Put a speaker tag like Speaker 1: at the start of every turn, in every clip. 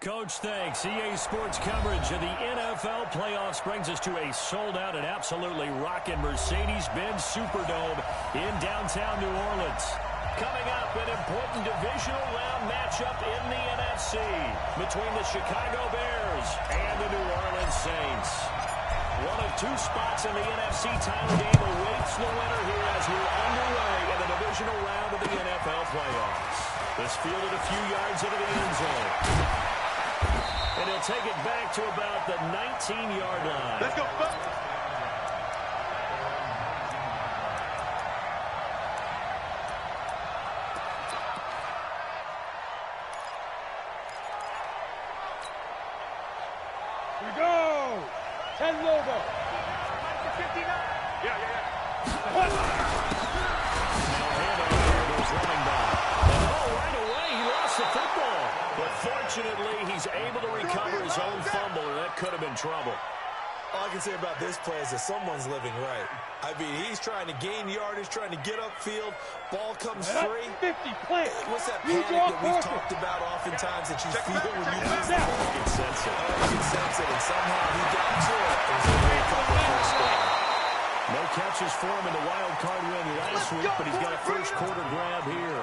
Speaker 1: Coach, thanks. EA Sports coverage of the NFL playoffs brings us to a sold-out and absolutely rocking Mercedes-Benz Superdome in downtown New Orleans. Coming up, an important divisional round matchup in the NFC between the Chicago Bears and the New Orleans Saints. One of two spots in the NFC title game awaits the winner here as we're underway in the divisional round of the NFL playoffs. This fielded a few yards into the end zone. And he'll take it back to about the 19-yard line.
Speaker 2: Let's go.
Speaker 3: Here we go. 10 logo.
Speaker 2: 59. Yeah.
Speaker 1: Now handoff here to his running back. And right away he lost the football. But fortunately, he's able to recover his own fumble, and that could have been trouble.
Speaker 4: All I can say about this play is that someone's living right. I mean, he's trying to gain yardage, trying to get upfield. Ball comes free.
Speaker 3: 50, plant.
Speaker 4: What's that panic that we've talked about oftentimes that you feel when you lose the ball?
Speaker 1: You can sense it.
Speaker 4: You can sense it, and somehow he got to it. It was a great couple of first down.
Speaker 1: No catches for him in the wild card win last week, but he's got a first quarter grab here.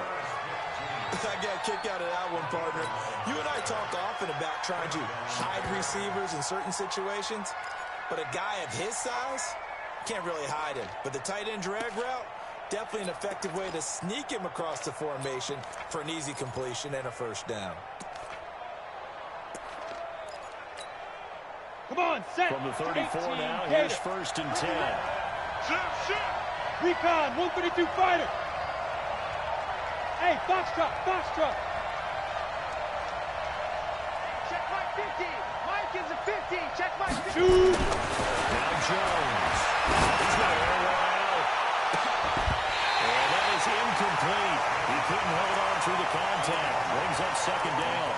Speaker 4: I got a kick out of that one, partner. You and I talk often about trying to hide receivers in certain situations, but a guy of his size can't really hide him. But the tight end drag route, definitely an effective way to sneak him across the formation for an easy completion and a first down.
Speaker 3: Come on, set.
Speaker 1: From the 34 now, here's first and 10.
Speaker 3: Recon, 132 fighter. Hey, Foxtrot.
Speaker 2: Check my 50. Mike is a 50. Check my 50.
Speaker 3: Shoot.
Speaker 1: Now Jones. He's going to air one out. And that is incomplete. He couldn't hold on through the contact. Brings up second down.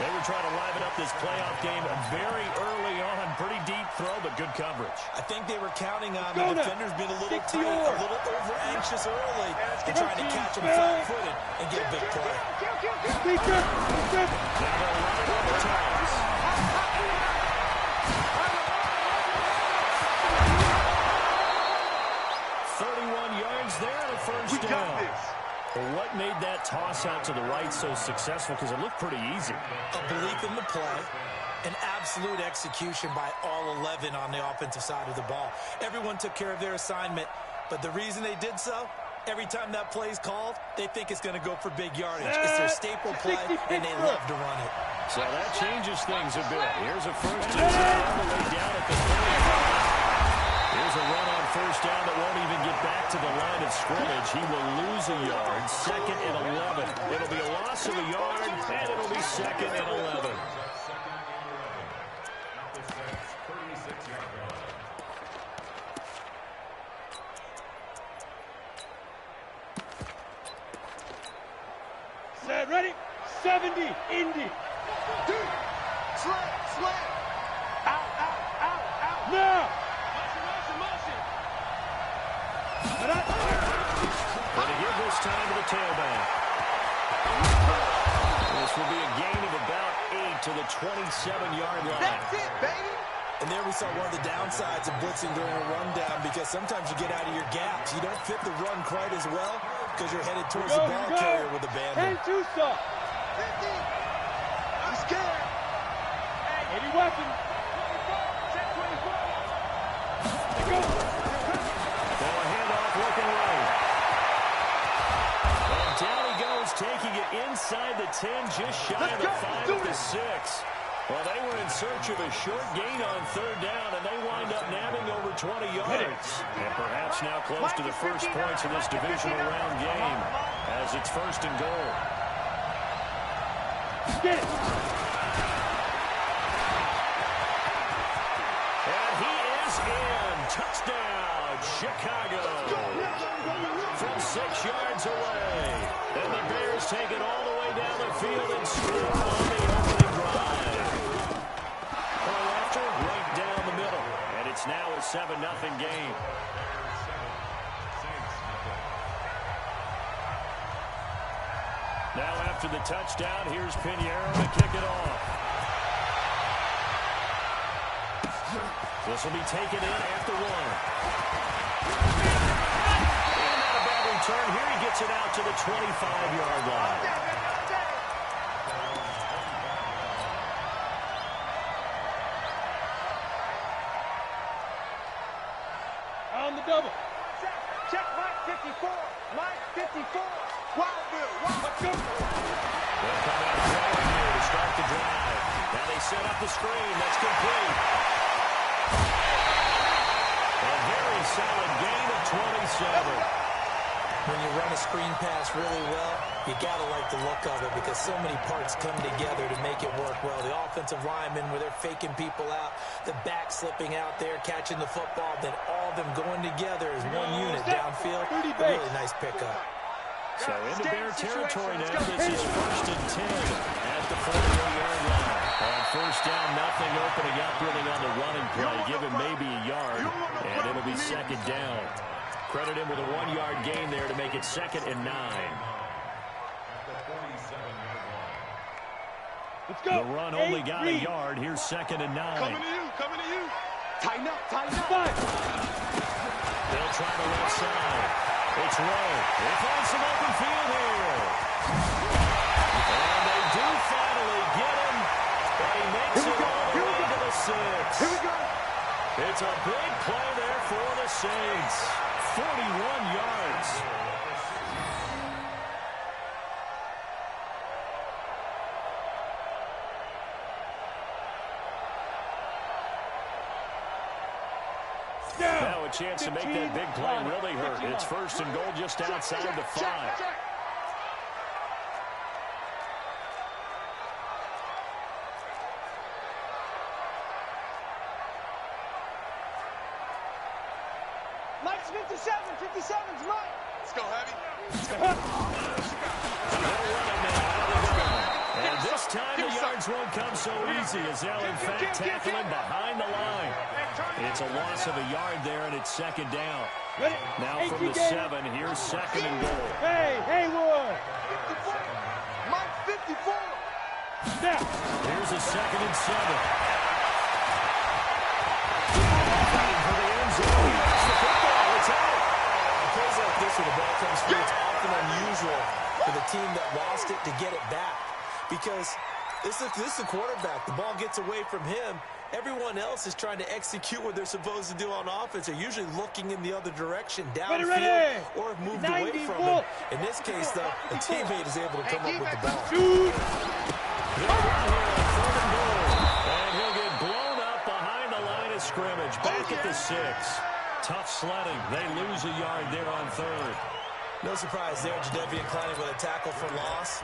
Speaker 1: They were trying to liven up this playoff game very early on. Pretty deep throw, but good coverage.
Speaker 4: I think they were counting on the defenders being a little tight, a little over-anxious early, and trying to catch him flat-footed and get a big play.
Speaker 1: Now they're running on the toss. 31 yards there and a first down. Well, what made that toss out to the right so successful? Because it looked pretty easy.
Speaker 4: A belief in the play, an absolute execution by all 11 on the offensive side of the ball. Everyone took care of their assignment, but the reason they did so, every time that play is called, they think it's going to go for big yardage. It's their staple play, and they love to run it.
Speaker 1: So that changes things a bit. Here's a first and 10 all the way down at the 35. Here's a run on first down that won't even get back to the line of scrimmage. He will lose a yard. Second and 11. It'll be a loss of a yard, and it'll be second and 11.
Speaker 3: Set, ready? 70, Indy.
Speaker 2: Slam. Out.
Speaker 3: Now.
Speaker 2: Motion.
Speaker 1: Going to give this time to the tailback. This will be a gain of about 8 to the 27-yard line.
Speaker 2: That's it, baby.
Speaker 4: And there we saw one of the downsides of blitzing during a rundown, because sometimes you get out of your gaps. You don't fit the run quite as well because you're headed towards the ball carrier with abandon.
Speaker 3: 10 Tucson.
Speaker 2: 50. I'm scared.
Speaker 3: 80 weapons.
Speaker 2: 24.
Speaker 3: Go.
Speaker 1: Well, a handoff looking right. And down he goes, taking it inside the 10, just shy of the 5 at the 6. Well, they were in search of a short gain on third down, and they wind up nabbing over 20 yards. And perhaps now close to the first points of this divisional round game as it's first and goal.
Speaker 3: Get it.
Speaker 1: And he is in. Touchdown, Chicago. From 6 yards away. And the Bears take it all the way down the field and score on the opening drive. Right down the middle. And it's now a 7-0 game. Now after the touchdown, here's Pinheiro to kick it off. This will be taken in after one. And not a bad return here. He gets it out to the 25-yard line.
Speaker 3: On the double.
Speaker 2: Check Mike 54. Mike 54. Wildville.
Speaker 3: Let's go.
Speaker 1: They'll come out throwing here to start the drive. Now they set up the screen. That's complete. A very solid gain of 27.
Speaker 4: When you run a screen pass really well, you got to like the look of it because so many parts come together to make it work well. The offensive linemen, where they're faking people out, the back slipping out there, catching the football, then all of them going together as one unit downfield. A really nice pickup.
Speaker 1: So into Bear territory now. This is 1st and 10 at the 40-yard line. On first down, nothing opening up really on the running play. Give him maybe a yard, and it'll be 2nd down. Credit him with a 1-yard gain there to make it 2nd and 9.
Speaker 3: Let's go.
Speaker 1: The run only got a yard. Here's 2nd and 9.
Speaker 3: Coming to you. Coming to you.
Speaker 2: Tighten up. Tighten up.
Speaker 1: They'll try the left side. It's Rowe. They find some open field here. And they do finally get him. But he makes it all the way to the 6.
Speaker 2: Here we go.
Speaker 1: It's a big play there for the Saints. 41 yards. Now a chance to make that big play really hurt. It's 1st and goal just outside the 5.
Speaker 2: Mike's 57. 57's Mike.
Speaker 3: Let's go, Heavy.
Speaker 1: And this time the yards won't come so easy as they'll in fact tackle him behind the line. It's a loss of a yard there, and it's 2nd down. Now from the 7, here's 2nd and goal.
Speaker 3: Hey, Haywood.
Speaker 2: 54. Mike 54.
Speaker 3: Snap.
Speaker 1: Here's a 2nd and 7. Fighting for the end zone. He lost the football. It's out.
Speaker 4: Plays like this when the ball comes through, it's often unusual for the team that lost it to get it back. Because this is a quarterback. The ball gets away from him. Everyone else is trying to execute what they're supposed to do on offense. They're usually looking in the other direction, downfield, or have moved away from him. In this case, though, a teammate is able to come up with the ball.
Speaker 3: Shoot.
Speaker 1: They'll run here on 3rd and goal. And he'll get blown up behind the line of scrimmage. Back at the 6. Tough sledding. They lose a yard there on 3rd.
Speaker 4: No surprise there, Jadeveon Clowney with a tackle for loss.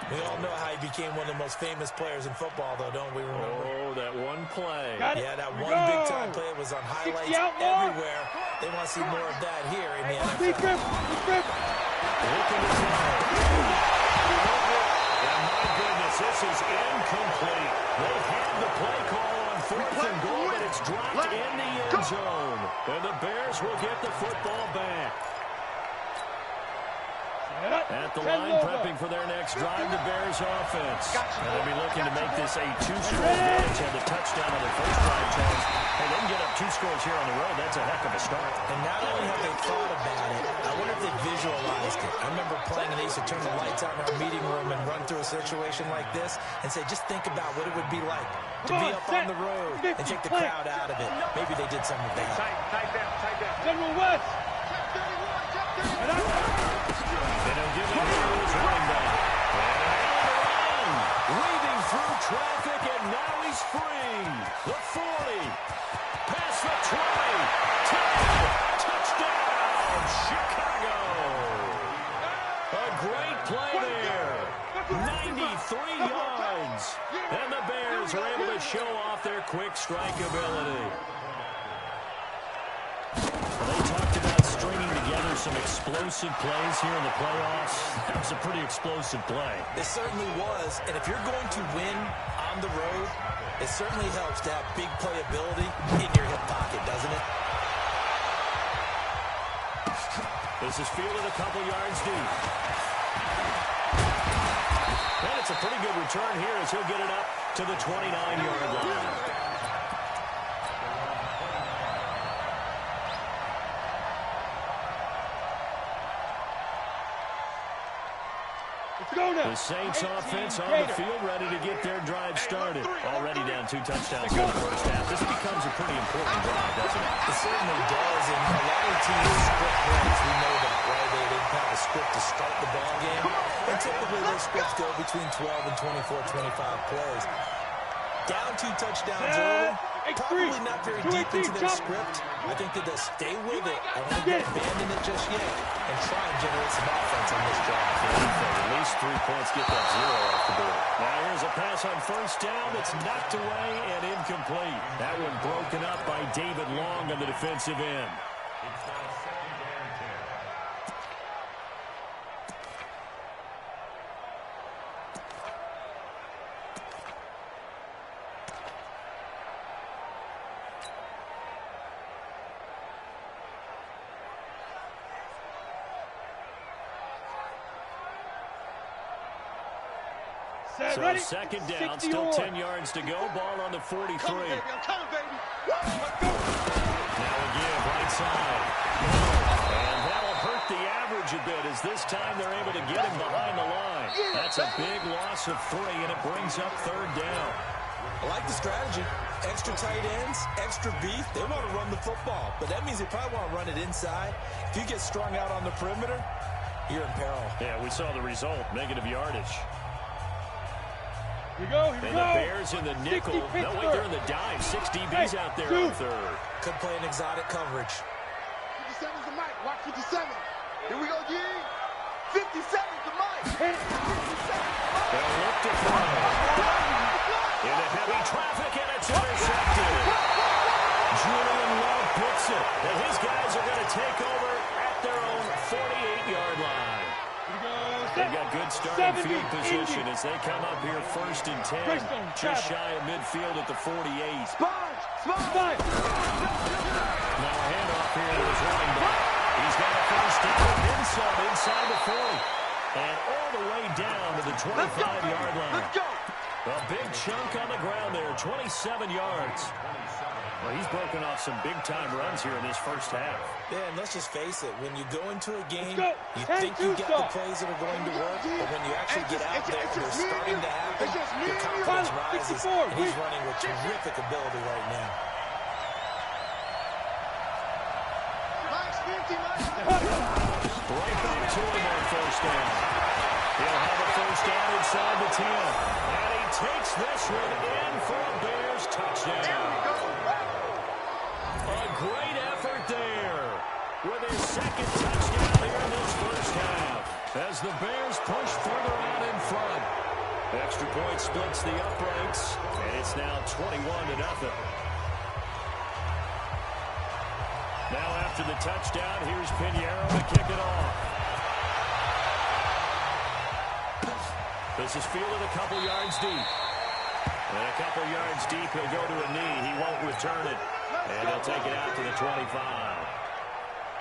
Speaker 4: We all know how he became one of the most famous players in football, though, don't we remember?
Speaker 1: Oh, that one play.
Speaker 4: Yeah, that one big-time play was on highlights everywhere. They want to see more of that here in the NFL.
Speaker 1: Looking to throw. And my goodness, this is incomplete. They've had the play call on 4th and goal, but it's dropped in the end zone. And the Bears will get the football back. At the line, prepping for their next drive, the Bears offense. And they'll be looking to make this a 2-score advantage. Had the touchdown on their first drive, Charles. Hey, they can get up 2 scores here on the road. That's a heck of a start.
Speaker 4: And not only have they thought about it, I wonder if they visualized it. I remember playing, and they used to turn the lights out in our meeting room and run through a situation like this and say, just think about what it would be like to be up on the road and take the crowd out of it. Maybe they did something with that.
Speaker 2: Tight down.
Speaker 3: General West.
Speaker 1: They don't give him his running back. And weaving through traffic, and now he's free. The 40. Past the 20. 10. Touchdown, Chicago. A great play there. 93 yards. And the Bears are able to show off their quick strike ability. They talked about stringing together some explosive plays here in the playoffs. That was a pretty explosive play.
Speaker 4: It certainly was. And if you're going to win on the road, it certainly helps to have big playability in your hip pocket, doesn't it?
Speaker 1: This is fielded a couple yards deep. That's a pretty good return here as he'll get it up to the 29-yard line. The Saints offense on the field, ready to get their drive started. Already down 2 touchdowns in the first half. This becomes a pretty important drive, doesn't it?
Speaker 4: It certainly does, and a lot of teams script plays. We know that, right? They have a script to start the ball game, and typically those scripts go between 12 and 24, 25 plays. Down 2 touchdowns early, probably not very deep into their script. I think that they'll stay with it. I don't think they'll abandon it just yet and try and generate some offense on this drive.
Speaker 1: At least 3 points get that 0 off the board. Now here's a pass on first down that's knocked away and incomplete. That one broken up by David Long on the defensive end. So second down, still 10 yards to go. Ball on the 43. Now again, right side. And that'll hurt the average a bit as this time they're able to get him behind the line. That's a big loss of 3, and it brings up third down.
Speaker 4: I like the strategy. Extra tight ends, extra beef. They want to run the football, but that means they probably want to run it inside. If you get strung out on the perimeter, you're in peril.
Speaker 1: Yeah, we saw the result, negative yardage.
Speaker 3: Here we go, here we go.
Speaker 1: And the Bears in the nickel. No, wait, they're in the dime. 6 DBs out there on third.
Speaker 4: Could play an exotic coverage.
Speaker 2: 57's the mic. Watch 57. Here we go, G. 57's the mic. 57's the mic.
Speaker 1: They'll look to throw. Into heavy traffic, and it's intercepted. Julian Love picks it. And his guys are going to take over at their own 48-yard line. They've got good starting field position as they come up here first and 10. Just shy of midfield at the 48.
Speaker 2: Sponge!
Speaker 1: Now a handoff here to his running back. He's got a first down, then some inside the 40. And all the way down to the 25-yard line.
Speaker 2: Let's go!
Speaker 1: A big chunk on the ground there, 27 yards. Well, he's broken off some big-time runs here in this first half.
Speaker 4: Yeah, and let's just face it. When you go into a game, you think you got the plays that are going to work, but when you actually get out there and they're starting to happen, your confidence rises, and he's running with terrific ability right now.
Speaker 1: Right back to him on first down. He'll have a first down inside the 10. And he takes this one in for a Bears touchdown. A great effort there with his second touchdown here in this first half as the Bears push further out in front. Extra point splits the uprights, and it's now 21-0. Now after the touchdown, here's Pinheiro to kick it off. This is fielded a couple yards deep. And a couple yards deep, he'll go to a knee. He won't return it. And he'll take it out to the 25.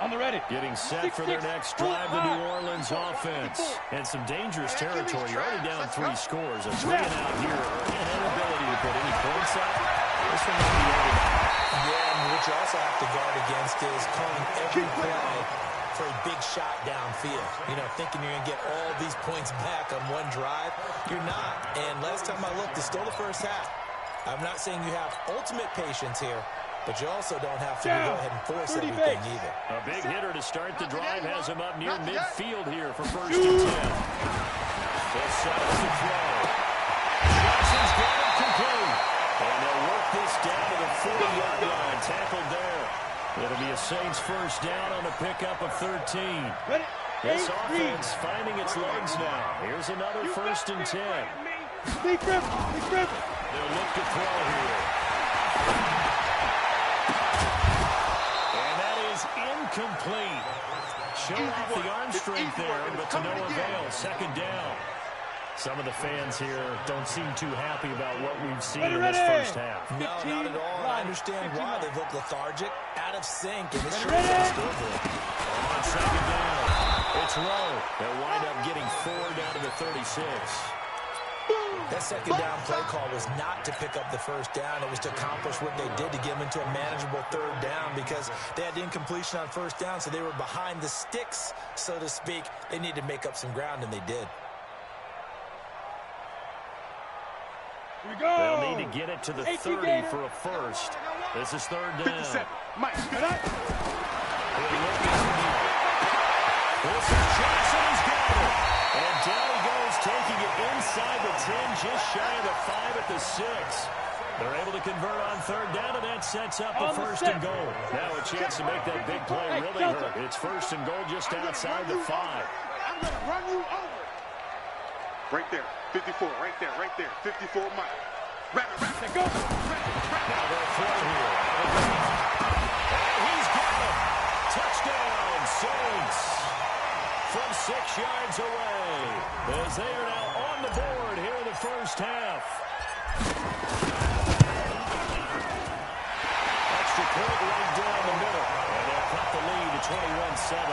Speaker 3: On the ready.
Speaker 1: Getting set for their next drive, the New Orleans offense. And some dangerous territory. You're already down 3 scores. A 3-and-out here. An inability to put any points out. This one might be over.
Speaker 4: Yeah, and what you also have to guard against is calling every play for a big shot downfield. You know, thinking you're going to get all these points back on one drive. You're not. And last time I looked, it's still the first half. I'm not saying you have ultimate patience here, but you also don't have to go ahead and force everything either.
Speaker 1: A big hitter to start the drive has him up near midfield here for first and 10. They'll set up the throw. Jackson's got it complete. And they'll work this down to the 40-yard line. Tackled there. It'll be a Saints first down on a pickup of 13. This offense finding its legs now. Here's another first and 10.
Speaker 3: Big rip.
Speaker 1: They'll look to throw here. And that is incomplete. Showed off the arm strength there, but to no avail. Second down. Some of the fans here don't seem too happy about what we've seen in this first half.
Speaker 4: No, not at all. I understand why they look lethargic, out of sync, and this should be still good.
Speaker 1: On second down, it's Rowe. They'll wind up getting 4 down to the 36.
Speaker 4: That second down play call was not to pick up the first down. It was to accomplish what they did to get them into a manageable third down because they had incompletion on first down, so they were behind the sticks, so to speak. They needed to make up some ground, and they did.
Speaker 3: Here we go.
Speaker 1: They'll need to get it to the 30 for a first. This is third down.
Speaker 2: 57. Mike, good night.
Speaker 1: This is Johnson. He's got it. And down he goes, taking it inside the 10, just shy of the 5 at the 6. They're able to convert on third down, and that sets up the first and goal. Now a chance to make that big play really hurt. It's first and goal just outside the 5.
Speaker 2: I'm going to run you over. Right there. 54. Right there. Right there. 54, Mike. Wrap it. Go.
Speaker 1: Now they'll throw here. And he's got it. Touchdown, Saints. From 6 yards away, as they are now on the board here in the first half. Extra point right down the middle, and they'll cut the lead to 21-7.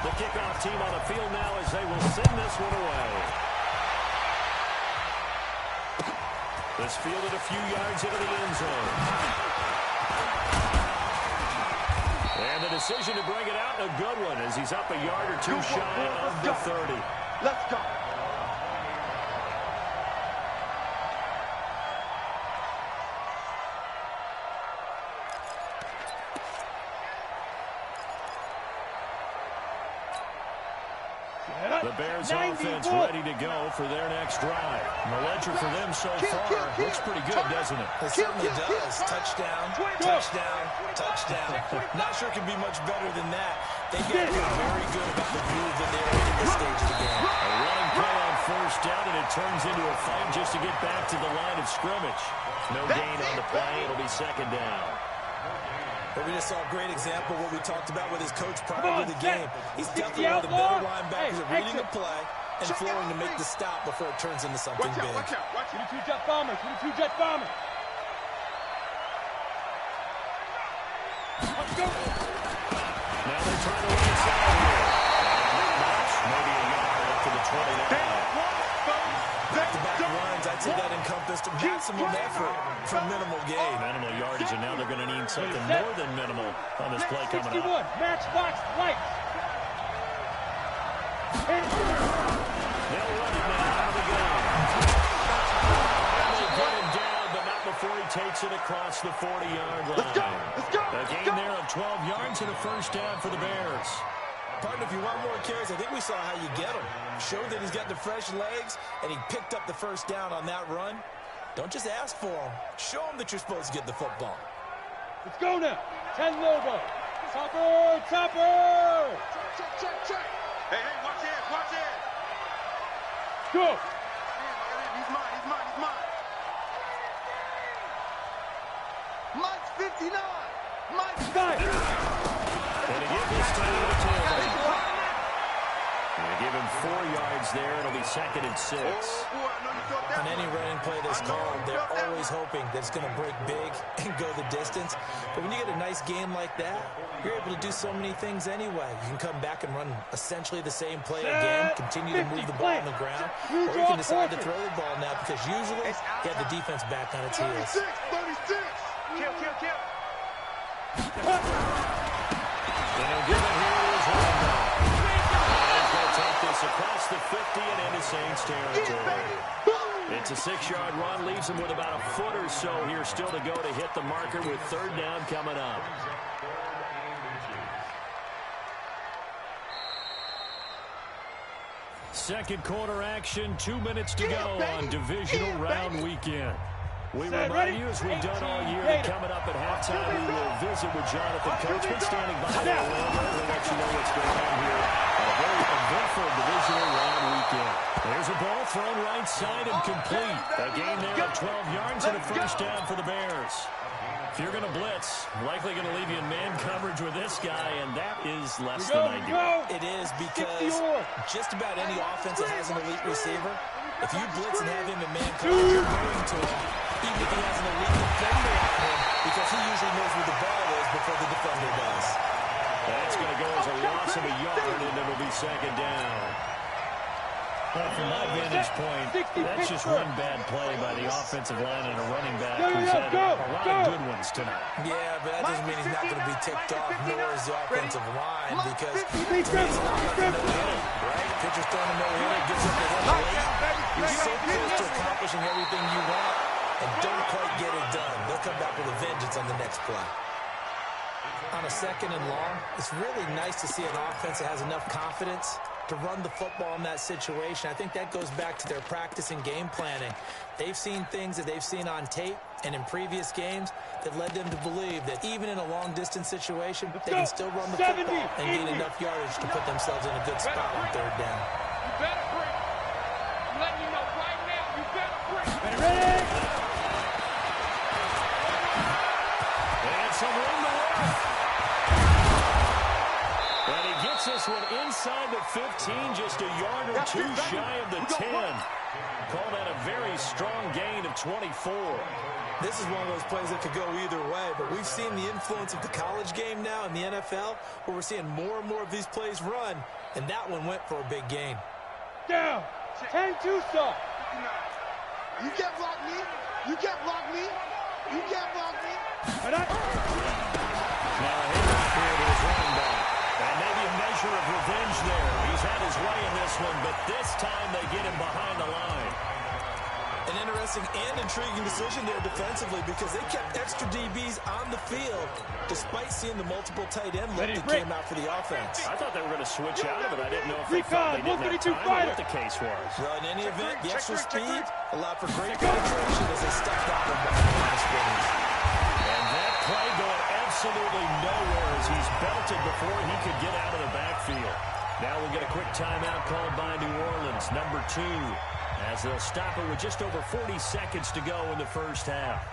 Speaker 1: The kickoff team on the field now as they will send this one away. This fielded a few yards into the end zone. And the decision to bring it out, a good one, as he's up a yard or two shy of the 30.
Speaker 2: Let's go.
Speaker 1: The Bears offense ready to go for their next drive. And the ledger for them so far looks pretty good, doesn't it?
Speaker 4: It certainly does. Touchdown, touchdown, touchdown. Not sure it can be much better than that. They got to feel very good about the groove that they're in at this stage of the game.
Speaker 1: A running play on first down, and it turns into a fight just to get back to the line of scrimmage. No gain on the play. It'll be second down.
Speaker 4: But we just saw a great example of what we talked about with his coach prior to the game. He's definitely one of the better linebackers at reading the play and flowing to make the stop before it turns into something big.
Speaker 2: Watch out.
Speaker 3: 22 jet bombers. 22 jet bombers. Let's go.
Speaker 1: Now they're trying to run inside here. Maybe a yard up to the 29.
Speaker 4: Back-to-back runs, I'd say that encompassed maximum effort for minimal gain.
Speaker 1: Minimal yardage, and now they're going to need something more than minimal on this play coming
Speaker 3: 61,
Speaker 1: up.
Speaker 3: matchbox lights.
Speaker 1: They'll run it now out of the game. They put him down, but not before he takes it across the 40-yard line.
Speaker 2: Let's go.
Speaker 1: A gain there of 12 yards and a first down for the Bears.
Speaker 4: Partner, if you want more carries, I think we saw how you get him. Showed that he's got the fresh legs, and he picked up the first down on that run. Don't just ask for him. Show him that you're supposed to get the football.
Speaker 3: Let's go now. 10 Lobo. Topper.
Speaker 2: Check. Hey, watch it.
Speaker 3: Go.
Speaker 2: He's mine. Mike's 59. Mike's
Speaker 3: 5.
Speaker 1: And again, this time to the tailback. They give him 4 yards there. It'll be second and 6.
Speaker 4: On any running play that's called, they're always hoping that it's going to break big and go the distance. But when you get a nice game like that, you're able to do so many things anyway. You can come back and run essentially the same play again, continue to move the ball on the ground, or you can decide to throw the ball now because usually you have the defense back on its heels.
Speaker 2: 36. Kill.
Speaker 1: And he'll give it here to his running back. He's going to take this across the 50 and into Saints territory. It's a 6-yard run, leaves him with about a foot or so here still to go to hit the marker with third down coming up. Second quarter action, 2 minutes to go on Divisional Round Weekend. We remind you, as we've done all year, that coming up at halftime, we will visit with Jonathan Coachman standing by Orlando. We'll let you know what's going on here on a very eventful Divisional Round Weekend. There's a ball thrown right side and complete. A gain there of 12 yards and a first down for the Bears. If you're going to blitz, likely going to leave you in man coverage with this guy, and that is less than ideal.
Speaker 4: It is because just about any offense that has an elite receiver, if you blitz and have him in man coverage, you're going to him, even if he has an elite defender on him, because he usually knows where the ball is before the defender does.
Speaker 1: That's going to go as a loss of a yard, and it'll be second down. Well, from my vantage point, that's just one bad play by the offensive line and a running back who's had a lot of good ones tonight.
Speaker 4: Yeah, but that doesn't mean he's not going to be ticked off, nor is the offensive line, because it's not like a no-hitter, right? Pitcher's throwing a no-hitter, gives up the hit late. You're so close to accomplishing everything you want and don't quite get it done. They'll come back with a vengeance on the next play. On a 2nd and long, it's really nice to see an offense that has enough confidence to run the football in that situation. I think that goes back to their practice and game planning. They've seen things that they've seen on tape and in previous games that led them to believe that even in a long-distance situation, they can still run the football and gain enough yardage to put themselves in a good spot on 3rd down.
Speaker 3: You better break. I'm letting you know right now, you better break. Ready?
Speaker 1: And some room to work. And he gets this one inside the 15, just a yard or two shy of the 10. Call that a very strong gain of 24.
Speaker 4: This is one of those plays that could go either way, but we've seen the influence of the college game now in the NFL, where we're seeing more and more of these plays run, and that one went for a big gain.
Speaker 3: Down. 10-2 stop.
Speaker 2: You can't block me. You can't block me. You can't block me.
Speaker 1: Now Henry cleared his running back. And maybe a measure of revenge there. He's had his way in this one, but this time they get him behind the line.
Speaker 4: An interesting and intriguing decision there defensively, because they kept extra DBs on the field despite seeing the multiple tight end look that came out for the offense.
Speaker 1: I thought they were going to switch out of it. I didn't know if they thought they didn't have time or what the case was.
Speaker 4: Well, in any event, the extra speed allowed for great penetration as they stepped out of the scrimmage.
Speaker 1: And that play going absolutely nowhere as he's belted before he could get out of the backfield. Now we'll get a quick timeout called by New Orleans, number 2. As they'll stop it with just over 40 seconds to go in the first half.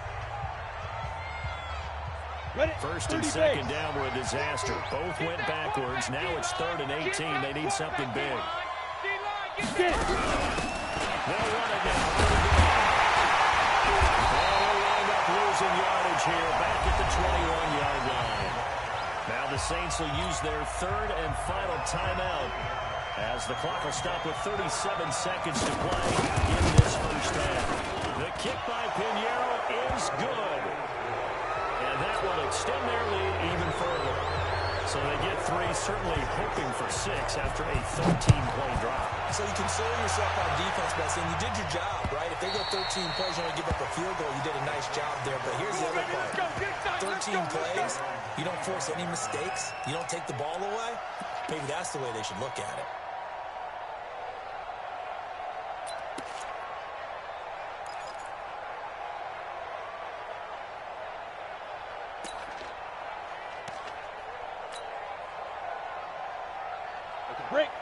Speaker 1: First and second down were a disaster. Both went backwards. Now it's 3rd and 18. They need something big. They'll run it now. They'll wind up losing yardage here back at the 21-yard line. Now the Saints will use their 3rd and final timeout, as the clock will stop with 37 seconds to play in this first half. The kick by Pinheiro is good. And that will extend their lead even further. So they get 3, certainly hoping for 6 after a 13-play drop.
Speaker 4: So you console yourself on defense by saying you did your job, right? If they go 13 plays, you only give up a field goal, you did a nice job there. But here's the other part. 13 plays, you don't force any mistakes, you don't take the ball away. Maybe that's the way they should look at it.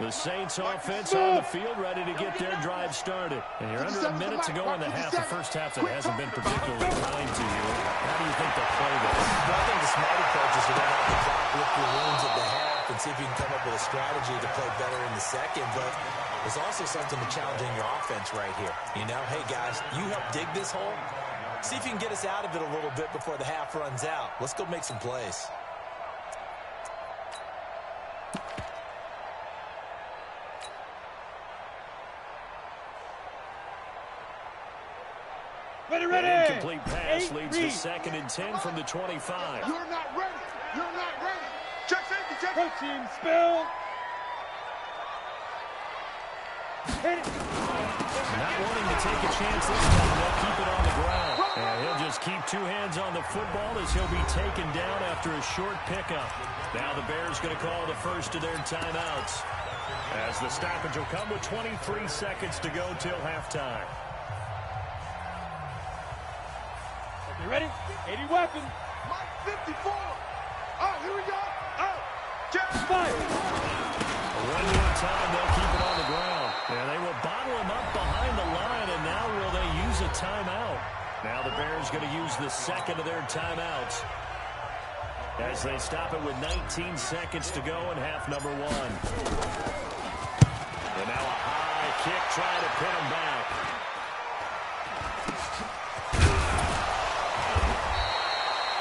Speaker 1: The Saints offense on the field, ready to get their drive started. And you're under a minute to go in the half. The first half that hasn't been particularly kind to you. How do you think they'll play this?
Speaker 4: Well, I think the smart approach is to run out the clock, look your wounds at the half, and see if you can come up with a strategy to play better in the second. But there's also something to challenging your offense right here. You know, hey, guys, you help dig this hole. See if you can get us out of it a little bit before the half runs out. Let's go make some plays.
Speaker 1: Ready. An incomplete pass leads to 2nd and 10 from the 25.
Speaker 2: You're not ready. You're not ready. Check safety, check.
Speaker 3: Team spill. Hit it.
Speaker 1: Not wanting to take a chance this time. They'll keep it on the ground. And he'll just keep 2 hands on the football as he'll be taken down after a short pickup. Now the Bears going to call the first of their timeouts, as the stoppage will come with 23 seconds to go till halftime.
Speaker 3: You ready? 80 weapon.
Speaker 2: Mike 54. Oh, here we go. Oh, check.
Speaker 3: Fire.
Speaker 1: One more time, they'll keep it on the ground. And they will bottle him up behind the line, and now will they use a timeout? Now the Bears going to use the second of their timeouts, as they stop it with 19 seconds to go in half number 1. And now a high kick trying to pin him back.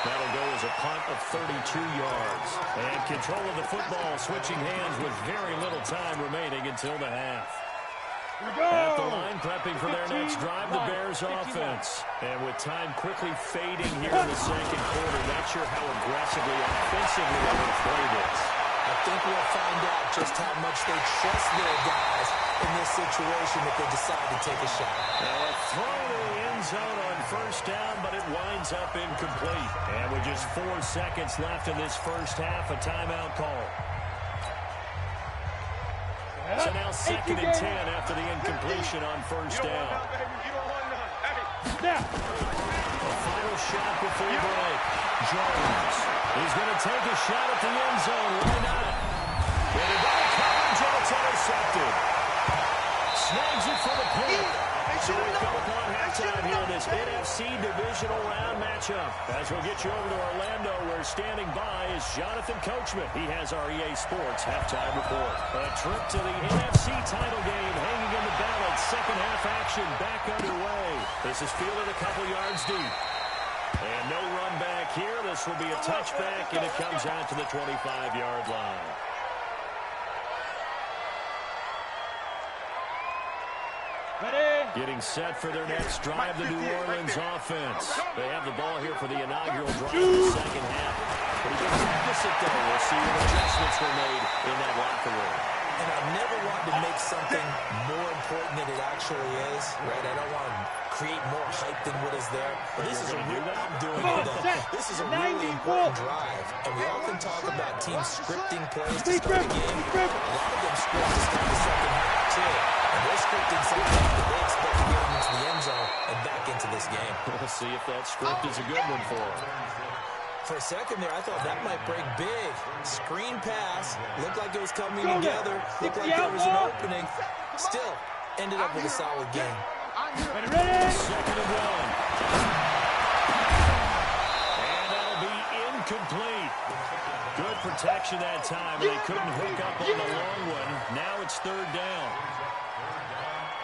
Speaker 1: That'll go as a punt of 32 yards. And control of the football switching hands with very little time remaining until the half. At the line, prepping for their next drive, the Bears offense. And with time quickly fading here in the second quarter, not sure how aggressively, offensively they're going to play this.
Speaker 4: I think we'll find out just how much they trust their guys in this situation if they decide to take a shot.
Speaker 1: Now a throw to the end zone on first down, but it winds up incomplete. And with just 4 seconds left in this first half, a timeout call. So now 2nd and 10 after the incompletion on first down. A final shot before break. Jones. He's going to take a shot at the end zone. Why not? With a double coverage, and it's intercepted. Snags it for the pick. So we come upon halftime here in this NFC Divisional round matchup. As we'll get you over to Orlando, where standing by is Jonathan Coachman. He has our EA Sports halftime report. A trip to the NFC title game hanging in the balance. Second half action back underway. This is fielded a couple yards deep. And no run back here. This will be a touchback, and it comes out to the 25-yard line. Getting set for their next drive, the New Orleans offense. They have the ball here for the inaugural drive of the second half. But he gets opposite, though. We'll see what adjustments were made in that locker room.
Speaker 4: And I never wanted to make something more important than it actually is, right? I don't want to create more hype than what is there. But this is a this is a really important drive. And we often talk about teams scripting plays to start the game. A lot of them script to start the second half, too. And they're scripting something that they expect to get them into the end zone and back into this game.
Speaker 1: We'll see if that script is a good one for them.
Speaker 4: For a second there, I thought that might break big. Screen pass. Looked like it was coming together. Looked like there was an opening. Still, ended up with a solid game.
Speaker 1: Second and 1. And that'll be incomplete. Good protection that time, and they couldn't hook up on the long one. Now it's third down.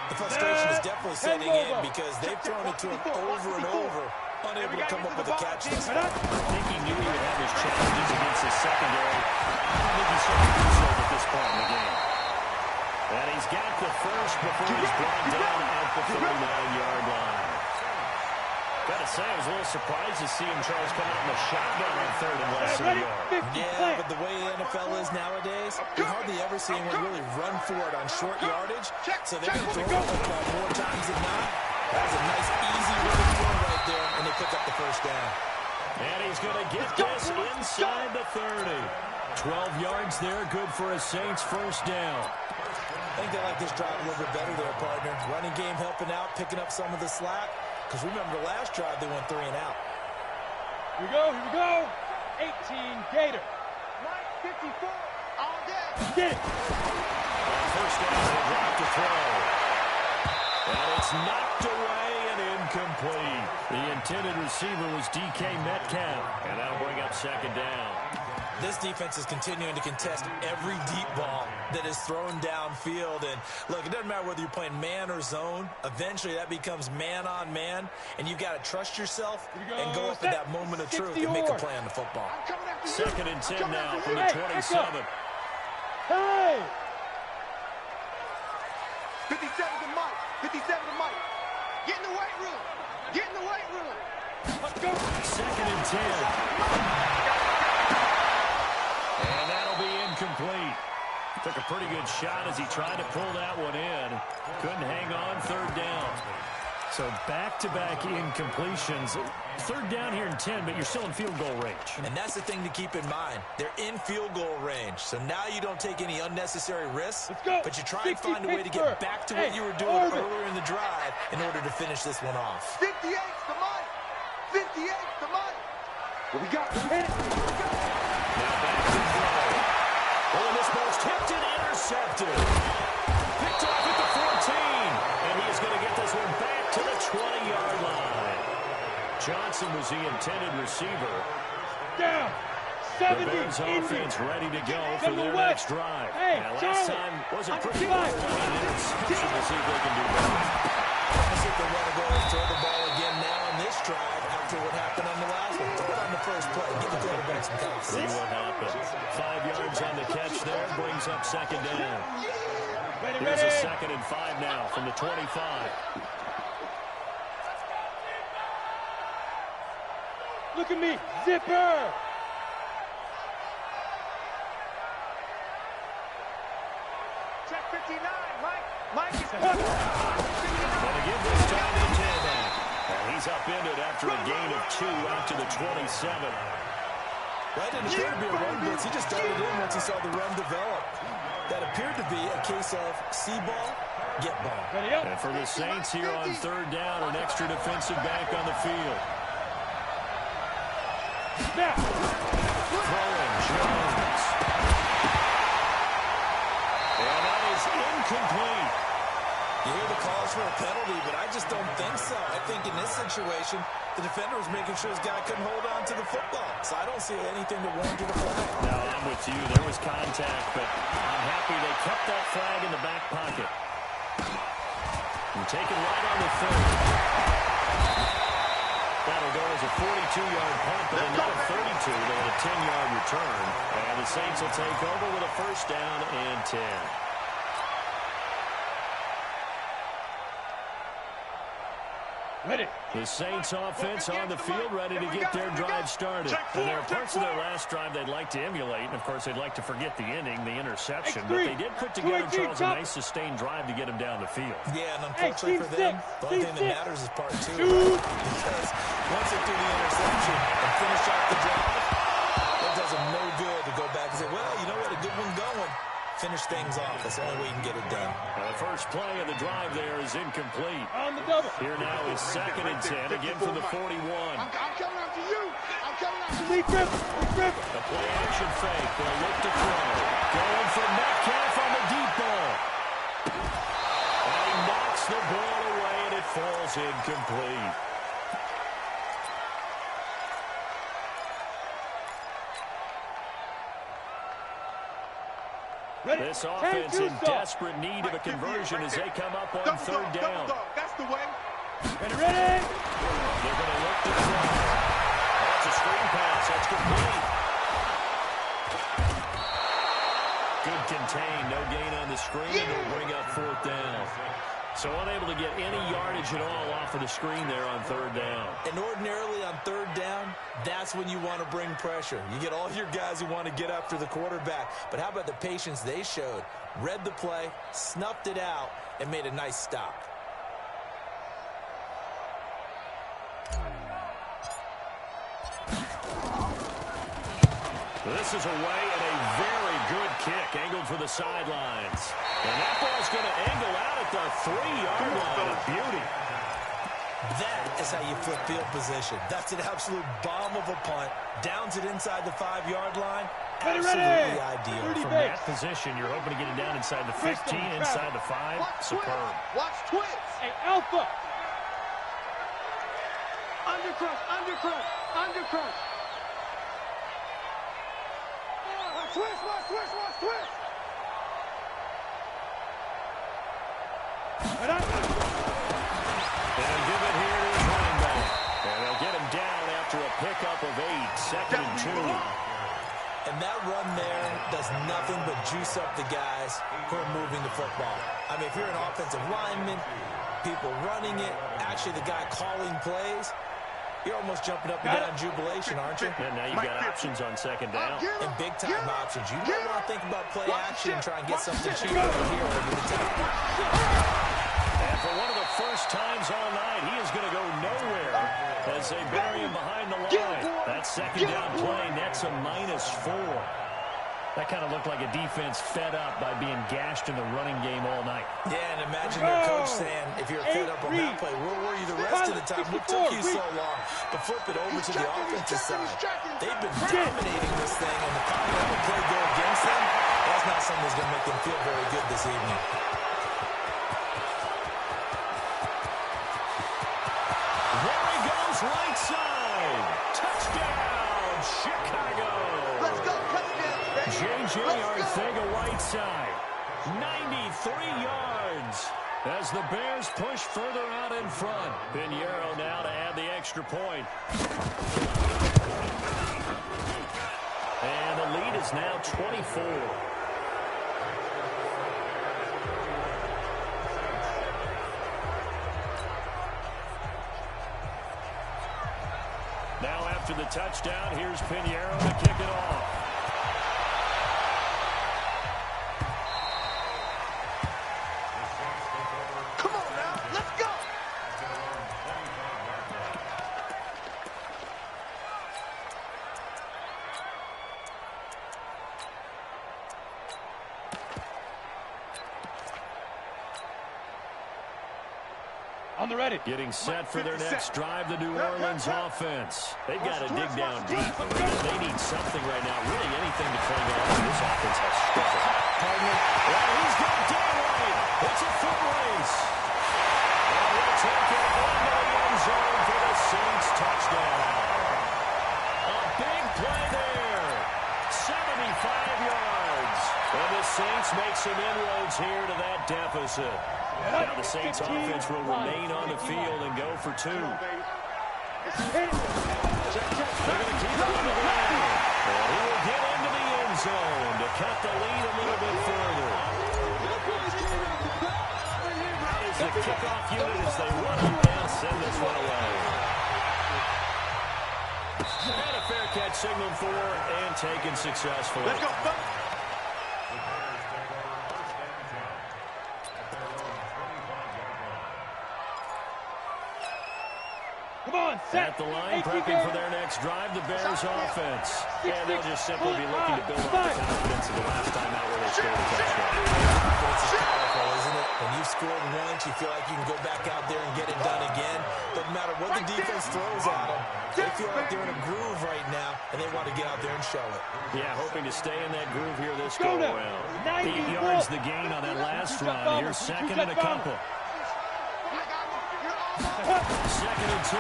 Speaker 4: The frustration is definitely setting in because they've thrown it to him over and over, unable to come up with a catch.
Speaker 1: I think he knew he would have his challenges against his secondary. I don't think he's so concerned at this point in the game. And he's got the first before he's brought down at the 39-yard line. Got to say, I was a little surprised to see him try to come out in the shotgun on third and less than a yard.
Speaker 4: Yeah, but the way the NFL is nowadays, we hardly ever see anyone really run for it on short yardage. So they're going to throw the football more times than not. That was a nice, easy running throw right there, and they pick up the first down.
Speaker 1: And he's going to get this inside the 30. 12 yards there, good for a Saints first down.
Speaker 4: I think they like this drive a little bit better there, partner. Running game helping out, picking up some of the slack. Because remember, the last drive, they went 3 and out.
Speaker 3: Here we go. 18 Gator.
Speaker 2: 54 all day.
Speaker 3: Get it.
Speaker 1: First down, they drop to throw. And it's knocked away and incomplete. The intended receiver was DK Metcalf. And that'll bring up second down.
Speaker 4: This defense is continuing to contest every deep ball that is thrown downfield. And, look, it doesn't matter whether you're playing man or zone. Eventually, that becomes man-on-man. And you've got to trust yourself and go up at that moment of truth and make a play on the football.
Speaker 1: Second and 10 now from the 27.
Speaker 3: Hey!
Speaker 2: 57 to Mike. 57 to Mike. Get in the weight room. Get in the weight room.
Speaker 3: Let's go.
Speaker 1: Second and 10. And that'll be incomplete. Took a pretty good shot as he tried to pull that one in. Couldn't hang on, third down. So back-to-back incompletions. Third down here in 10, but you're still in field goal range.
Speaker 4: And that's the thing to keep in mind. They're in field goal range. So now you don't take any unnecessary risks, but you try and find a way to get back to what you were doing earlier in the drive in order to finish this one off.
Speaker 2: 58 to Mike. 58 to Mike. What we got?
Speaker 1: Now back to throw. Oh, this ball's tipped and intercepted. Picked off at the 14. And he's going to get this one back to the 20-yard line. Johnson was the intended receiver.
Speaker 3: Down. 70.
Speaker 1: The Bears offense ready to go for their next drive. Now, last time wasn't pretty good. Interception. We'll see if they can do better.
Speaker 4: I think they want to go and throw the ball again now in this drive after what happened on the last one. Throw it on the first play. Give the quarterback some confidence.
Speaker 1: See what happens. 5 yards on the catch there. Brings up second down. Here's a 2nd and 5 now from the 25.
Speaker 3: Look at me, zipper!
Speaker 2: Check 59, Mike is
Speaker 1: Going to give this time to the tailback. And he's upended after a gain of 2 out to the 27.
Speaker 4: That didn't appear to be a run blitz. He just darted in once he saw the run develop. That appeared to be a case of see ball, get ball.
Speaker 1: And for the Saints here on 3rd down, an extra defensive back on the field. Throwing Jones. And that is incomplete.
Speaker 4: You hear the calls for a penalty, but I just don't think so. I think in this situation, the defender was making sure his guy couldn't hold on to the football. So I don't see anything to warrant a flag.
Speaker 1: No, I'm with you. There was contact, but I'm happy they kept that flag in the back pocket. And taken right on the 3rd. That'll go as a 42-yard punt, but another 32. They had a 10-yard return. And the Saints will take over with a 1st down and 10.
Speaker 3: Ready.
Speaker 1: The Saints offense on the field, ready to get their drive started. And there are parts of their last drive they'd like to emulate. And, of course, they'd like to forget the ending, the interception. But they did put together, Charles, a nice sustained drive to get them down the field.
Speaker 4: Yeah, and unfortunately for them, the only thing that matters is part 2. Because once they do the interception and finish off the drive, it does them no good to go back and say, well, you know what, a good one going. Finish things off. That's the only way you can get it done.
Speaker 1: The first play of the drive there is incomplete.
Speaker 3: On the double.
Speaker 1: Here now is 2nd and 10, again from the 41.
Speaker 2: I'm coming out to you. I'm coming out to you.
Speaker 3: Lee Griffin.
Speaker 1: The play action fake. They'll look to throw. Going for Metcalf on the deep ball. And he knocks the ball away, and it falls incomplete. This offense in desperate need of a conversion as they come up on 3rd down.
Speaker 2: That's the way.
Speaker 3: Ready.
Speaker 1: They're going to look to throw. That's a screen pass. That's complete. Good contain. No gain on the screen. It'll bring up 4th down. So unable to get any yardage at all off of the screen there on 3rd down.
Speaker 4: And ordinarily on 3rd down, that's when you want to bring pressure. You get all your guys who want to get after the quarterback. But how about the patience they showed? Read the play, snuffed it out, and made a nice stop.
Speaker 1: This is away and a very good kick, angled for the sidelines. And that ball's going to angle out at the 3-yard line. A beauty.
Speaker 4: That is how you flip field position. That's an absolute bomb of a punt. Downs it inside the 5-yard line. Absolutely ideal.
Speaker 1: From that position, you're hoping to get it down inside the 15, inside the 5. Superb.
Speaker 2: Watch twist.
Speaker 3: Hey, Alpha.
Speaker 2: Undercrush. Watch twist.
Speaker 1: They'll give it here to his running back. And they'll get him down after a pickup of 8, 2nd and 2.
Speaker 4: And that run there does nothing but juice up the guys who are moving the football. I mean, if you're an offensive lineman, people running it, actually the guy calling plays, you're almost jumping up and down in jubilation, aren't you?
Speaker 1: And now you've got options on 2nd down.
Speaker 4: And big-time options. You don't want to think about play action and try and get something cheap over here over the top.
Speaker 1: And for one of the first times all night, he is going to go nowhere as they bury him behind the line. That 2nd down play nets a -4. That kind of looked like a defense fed up by being gashed in the running game all night.
Speaker 4: Yeah, and imagine their coach saying, if you're fed up on that play, we'll worry you the rest of the time. What took you so long to flip it over to the offensive side? They've been dominating this thing, and the time to have a play go against them, that's not something that's going to make them feel very good this evening.
Speaker 1: There he goes, right side. Touchdown, Chicago.
Speaker 2: Let's go, touchdown, baby.
Speaker 1: J.J. Arcega-Whiteside, 93 yards as the Bears push further out in front. Pinheiro now to add the extra point. And the lead is now 24. after the touchdown. Here's Pinheiro to kick it off.
Speaker 2: Come on now, let's go.
Speaker 3: On the ready.
Speaker 1: Getting set for their next drive, the New Orleans offense. They've got to dig down deep. They need something right now, really anything to cling on. This offense has struggled. Well, he's got daylight. It's a foot race. And we'll take it into the end zone for the Saints touchdown. A big play there. 75 yards. And the Saints make some inroads here to that deficit. Now the Saints offense will remain on the field and go for 2. They're going to keep it on the ground. And he will get into the end zone to cut the lead a little bit further. That is the kickoff unit as they run up and send this one away. And a fair catch signaled for and taken successfully.
Speaker 2: Let's go, buddy.
Speaker 1: At the line, prepping for their next drive, the Bears offense. And they'll just simply be looking to build up the confidence of the last time out where they scored a touchdown.
Speaker 4: Confidence is powerful, isn't it? When you've scored once, you feel like you can go back out there and get it done again. Doesn't matter what the defense throws at them. They feel like they're in a groove right now, and they want to get out there and show it.
Speaker 1: Yeah, hoping to stay in that groove here this go-around. 8 yards the gain on that last run. Here's second and a couple. Second and 2.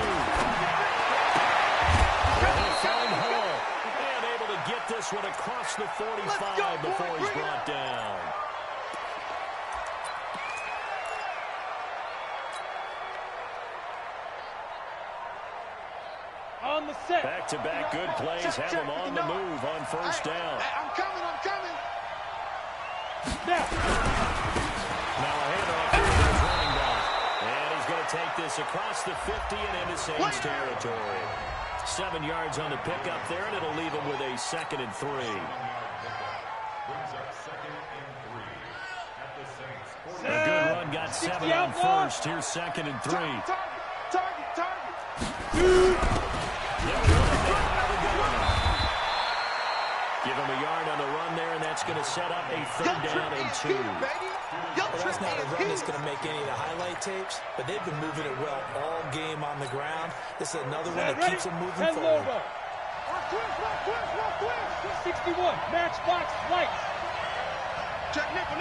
Speaker 1: They'll find Hull. And able to get this one across the 45 before he's brought down.
Speaker 3: On the set.
Speaker 1: Back-to-back good plays have them on the move on first down.
Speaker 2: I'm coming, I'm coming.
Speaker 3: Now
Speaker 1: a handoff here to his running back. And he's going to take this across the 50 and into Saints territory. 7 yards on the pickup there, and it'll leave him with a 2nd and 3. A good run, got 7 on first. Here's 2nd and 3.
Speaker 2: Target.
Speaker 1: Give him a yard on the run there, and that's going to set up a 3rd down and 2.
Speaker 4: Well, that's not a run that's going to make any of the highlight tapes, but they've been moving it well all game on the ground. This is another one that keeps them moving forward.
Speaker 3: 61, matchbox lights.
Speaker 2: Check nickel.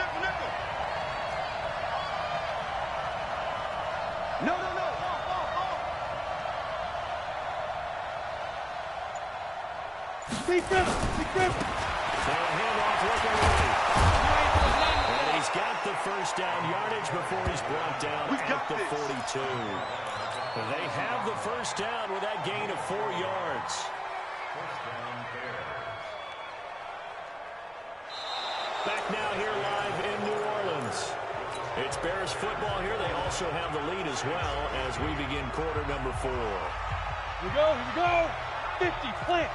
Speaker 2: No.
Speaker 3: Big grip.
Speaker 1: Handoff looking ready. And he's got the first down yardage before he's brought down at the 42. They have the first down with that gain of 4 yards. Back now here live in New Orleans. It's Bears football here. They also have the lead as well as we begin quarter number 4.
Speaker 3: Here we go. 50, plant.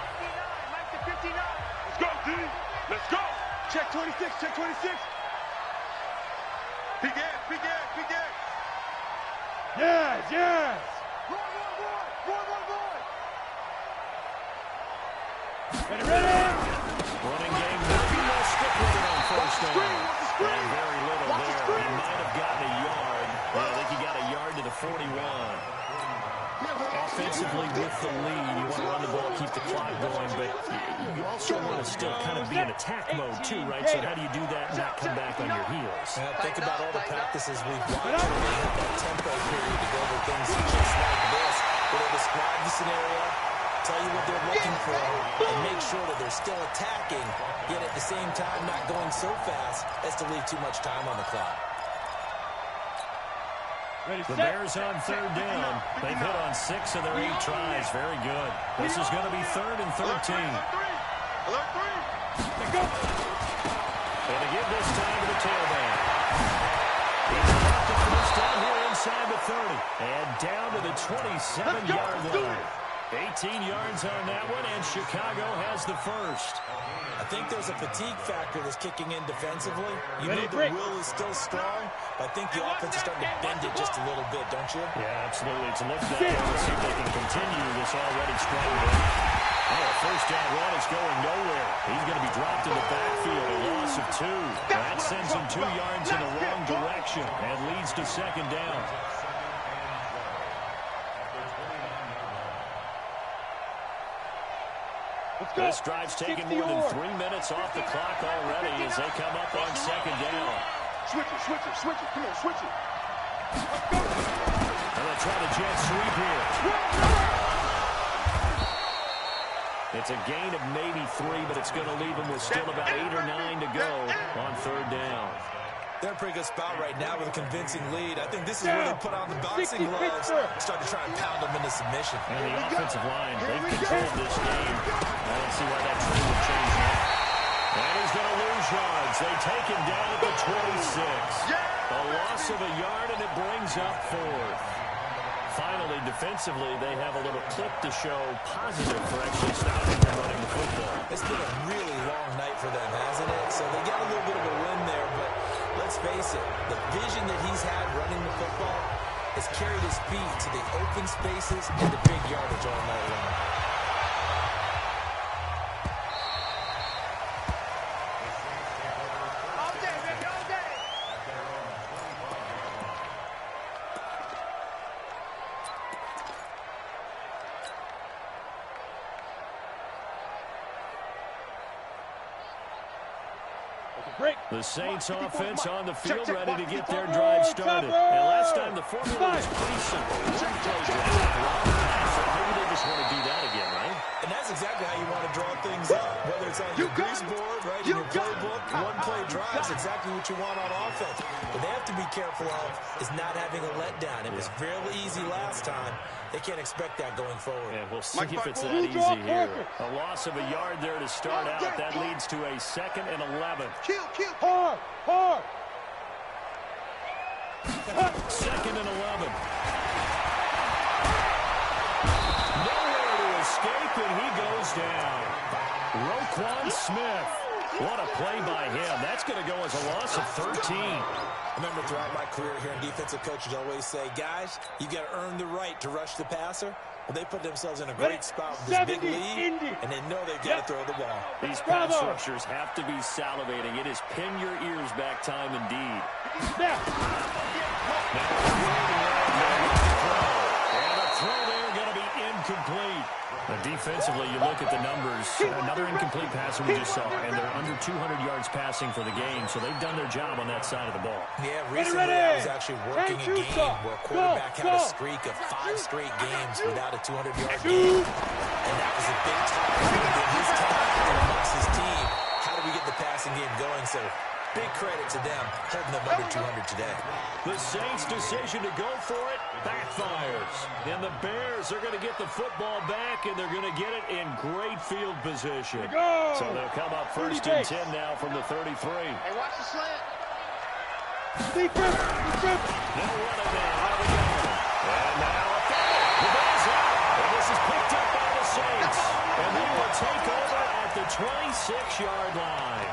Speaker 2: 59. Let's go, D. Let's go. Check 26. Big ass.
Speaker 3: Yes.
Speaker 2: Roy.
Speaker 3: Ready.
Speaker 1: Running game, no stick with it on first down. And very little there. He might have gotten a yard. Yeah, I think he got a yard to the 41. Offensively with the lead, you want to run the ball, keep the clock going, but you also want to still kind of be in attack mode too, right? So how do you do that and not come back on your heels?
Speaker 4: Think about all the practices we've watched when they hit that tempo period to go over things just like this, where they describe the scenario, tell you what they're looking for, and make sure that they're still attacking, yet at the same time not going so fast as to leave too much time on the clock.
Speaker 1: The Bears on 3rd down. They've hit on 6 of their 8 tries. Very good. This is going to be 3rd and 13.
Speaker 2: Alert 3.
Speaker 3: Let's go.
Speaker 1: And to give this time to the tailback. He's got the first down here inside the 30. And down to the 27-yard line. 18 yards on that one, and Chicago has the first.
Speaker 4: I think there's a fatigue factor that's kicking in defensively. You know the will is still strong, but I think the offense is starting to bend it just a little bit, don't you?
Speaker 1: Yeah, absolutely. It's a look that way. We'll see if they can continue this already strong run. Oh, a first down run is going nowhere. He's going to be dropped in the backfield, a loss of 2. That sends him 2 yards in the wrong direction and leads to second down. This drive's taken more than 3 minutes off the clock already as they come up on second down.
Speaker 2: Switch it. Come on, switch it.
Speaker 1: And they'll try the jet sweep here. It's a gain of maybe 3, but it's going to leave them with still about 8 or 9 to go on third down.
Speaker 4: They're in a pretty good spot right now with a convincing lead. I think this is where they put on the boxing gloves and start to try and pound them into submission.
Speaker 1: And the offensive line, they've controlled this game. I don't see why that trend would change now. And he's going to lose yards. They take him down at the 26. A loss of a yard, and it brings up 4th. Finally, defensively, they have a little clip to show positive for actually stopping them running the football.
Speaker 4: It's been a really long night for them, hasn't it? So they got a little bit of a win there, but let's face it, the vision that he's had running the football has carried his feet to the open spaces and the big yardage all night long.
Speaker 1: The Saints offense on the field, ready to get their drive started. And last time the formula was pretty simple. So maybe they just want to do that again, right?
Speaker 4: And that's exactly how you want to draw things up. Whether it's on your grease board, right, in your playbook, one-play drives, exactly what you want on offense. What they have to be careful of is not having a letdown. It was fairly easy last time. They can't expect that going forward.
Speaker 1: Yeah, we'll see if it's that easy here. A loss of a yard there to start out. That leads to a 2nd and 11.
Speaker 2: Hard.
Speaker 1: 2nd and 11. Nowhere to escape, and he goes down. Roquan Smith. What a play by him. That's going to go as a loss of 13.
Speaker 4: I remember throughout my career here in defensive coaches always say, guys, you've got to earn the right to rush the passer. Well, they put themselves in a great spot with this big lead, and they know they've got to throw the ball.
Speaker 1: These pass rushers have to be salivating. It is pin your ears back time indeed. And the throw there going to be incomplete. Defensively, you look at the numbers. Another incomplete passer we just saw, and they're under 200 yards passing for the game, so they've done their job on that side of the ball.
Speaker 4: Yeah, recently I was actually working a game where a quarterback had a streak of 5 straight games without a 200-yard game, and that was a big topic within his time and amongst his team. How do we get the passing game going? So big credit to them, holding them under 200 today.
Speaker 1: The Saints' decision to go for it backfires. And the Bears are going to get the football back, and they're going to get it in great field position. So they'll come up 1st and 10 now from the 33.
Speaker 2: Hey, watch the slant.
Speaker 1: They'll run it now. How we go? And now a foul. The ball's out. And this is picked up by the Saints. And they will take over at the 26-yard line.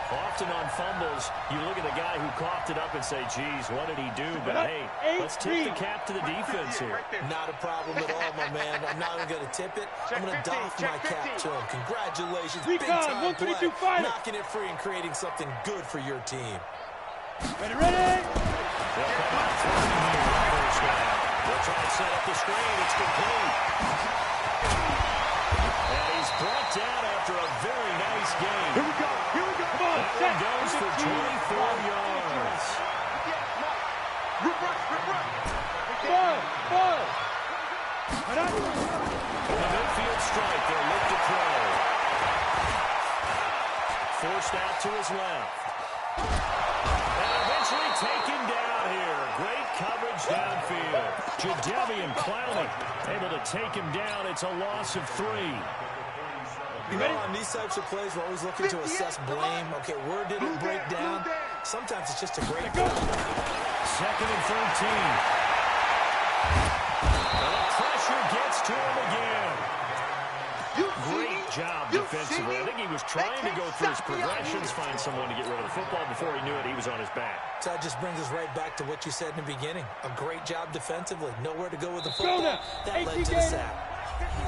Speaker 1: Often on fumbles, you look at the guy who coughed it up and say, geez, what did he do? But, hey, let's tip the cap to the defense here.
Speaker 4: Not a problem at all, my man. I'm not even going to tip it. I'm going to doff my cap to him. Congratulations. Big-time play. Knocking it free and creating something good for your team.
Speaker 1: Ready? They'll come out throwing here on first down. They'll try to set up the screen. It's complete. And he's brought down after a very nice game.
Speaker 2: Here we go.
Speaker 1: That one goes for 24 yards. On the midfield strike, they'll look to throw. Forced out to his left. And eventually taken down here. Great coverage downfield. Jadeveon Clowney able to take him down. It's a loss of 3.
Speaker 4: You know, on these types of plays, we're always looking to assess blame. Okay, where did it break down? Sometimes it's just a great play.
Speaker 1: 2nd and 13. And the pressure pressure gets to him again. Great job defensively. I think he was trying to go through his progressions, find someone to get rid of the football. Before he knew it, he was on his back.
Speaker 4: So that just brings us right back to what you said in the beginning. A great job defensively. Nowhere to go with the football. That led to the sack.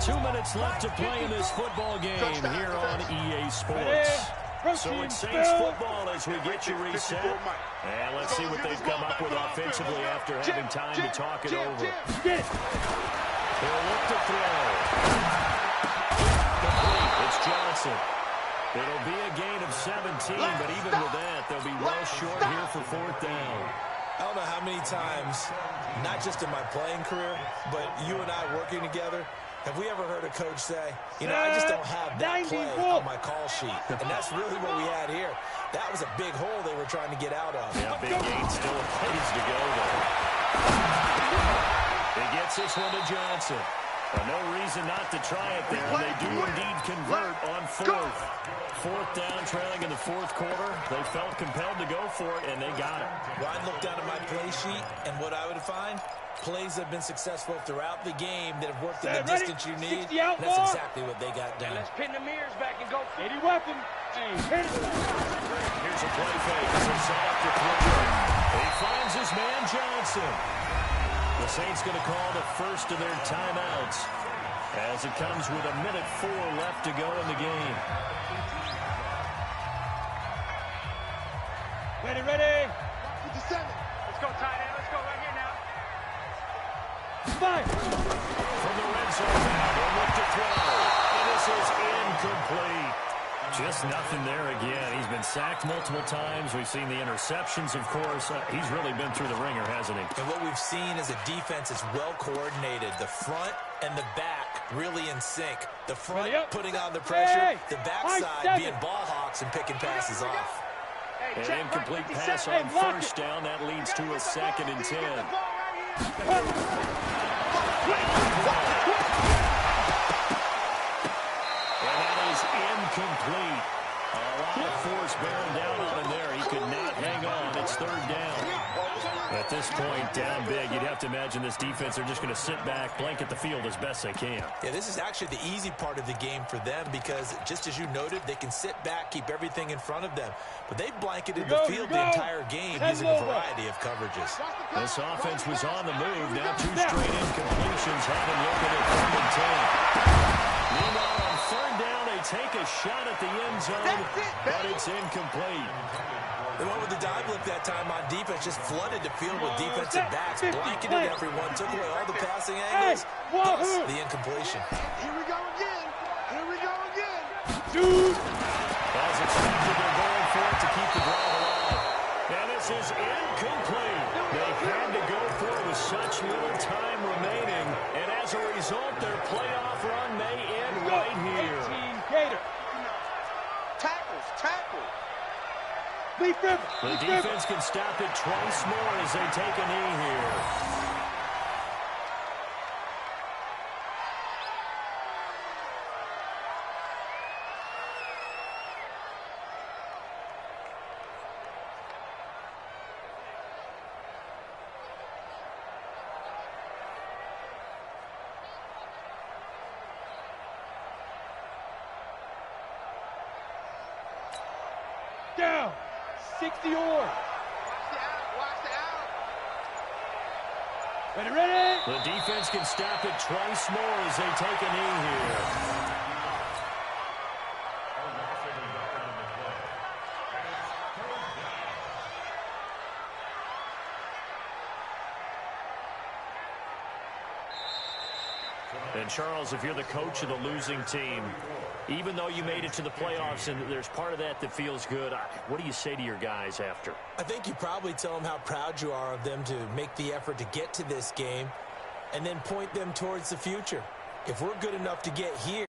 Speaker 1: 2 minutes left to play in this football game here on EA Sports. So it's Saints football as we get you reset. And let's see what they've come up with offensively after having time to talk it over. He'll look to throw. It's Johnson. It'll be a gain of 17, but even with that, they'll be well short here for 4th down.
Speaker 4: I don't know how many times, not just in my playing career, but you and I working together, have we ever heard a coach say, you know, I just don't have that play on my call sheet. And that's really what we had here. That was a big hole they were trying to get out of.
Speaker 1: Yeah, big gain still a ways to go, though. He gets this one to Johnson. Well, no reason not to try it there. They do indeed convert on 4th. 4th down, trailing in the 4th quarter. They felt compelled to go for it, and they got it.
Speaker 4: Well, I'd look down at my play sheet, and what I would find, plays have been successful throughout the game that have worked in the distance you need. That's exactly what they got done.
Speaker 3: Let's pin the mirrors back and go.
Speaker 5: 80 weapon.
Speaker 1: Here's a play fake. It's a set up to throw. He finds his man Johnson. The Saints going to call the first of their timeouts as it comes with 1:04 left to go in the game.
Speaker 5: Ready.
Speaker 3: Let's go, tight end. Let's go right here now.
Speaker 5: Fire.
Speaker 1: From the red zone now, they'll look to throw. And this is incomplete. Just nothing there again. He's been sacked multiple times. We've seen the interceptions, of course. He's really been through the ringer, hasn't he?
Speaker 4: And what we've seen is a defense is well coordinated. The front and the back really in sync. The front putting on the pressure. The backside being ball hawks and picking passes off.
Speaker 1: An incomplete pass on 1st down. That leads to a 2nd and 10. Incomplete. A lot of force bearing down on him there. He could not hang on. It's 3rd down. At this point, down big, you'd have to imagine this defense are just going to sit back, blanket the field as best they can.
Speaker 4: Yeah, this is actually the easy part of the game for them because, just as you noted, they can sit back, keep everything in front of them. But they've blanketed the field the entire game using a variety of coverages.
Speaker 1: This offense was on the move. Now 2 straight incompletions have him looking at 3rd and 10. Meanwhile, on 3rd down, they take a shot at the end zone, but it's incomplete.
Speaker 4: They went with the dive look that time on defense, just flooded the field with defensive backs, blanketed everyone, took away all the passing angles, thus the incompletion.
Speaker 2: Here we go again.
Speaker 5: Dude.
Speaker 1: As expected, they're going for it to keep the drive alive. And this is incomplete. They had to go for it with such little time remaining, and as a result, their playoff run may end right here.
Speaker 5: 18 Gator.
Speaker 2: Tackles.
Speaker 1: The defense can stop it twice more as they take a knee here.
Speaker 5: Down. 60 or.
Speaker 2: Watch the out.
Speaker 5: Ready.
Speaker 1: The defense can stop it twice more as they take a knee here. And Charles, if you're the coach of the losing team, even though you made it to the playoffs and there's part of that that feels good, what do you say to your guys after?
Speaker 4: I think you probably tell them how proud you are of them to make the effort to get to this game and then point them towards the future. If we're good enough to get here,